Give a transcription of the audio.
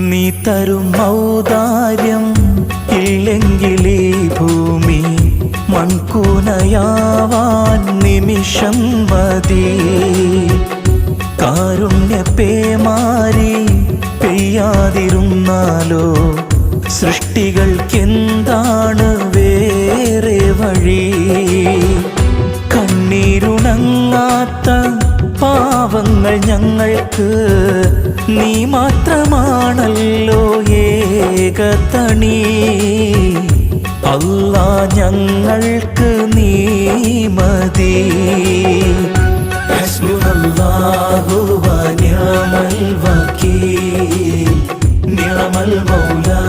നീ തരും ഔദാര്യം ഇല്ലെങ്കിലീ ഭൂമി മൺകൂനയാവാൻ നിമിഷം മതി. കാരുണ്യപേമാരി പെയ്യാതിരുന്നാലോ സൃഷ്ടികൾക്കെന്താണ് വേറെ വഴി? കണ്ണീരുണങ്ങാത്ത പാവങ്ങൾ ഞങ്ങൾക്ക് നീ മാത്രമാണല്ലോ ഏകതണി. അല്ലാ ഞങ്ങൾക്ക് നീ മതി. ഹസ്ബുനല്ലാഹു വ നിഅമൽ വകീൽ നിഅമൽ മൗലാ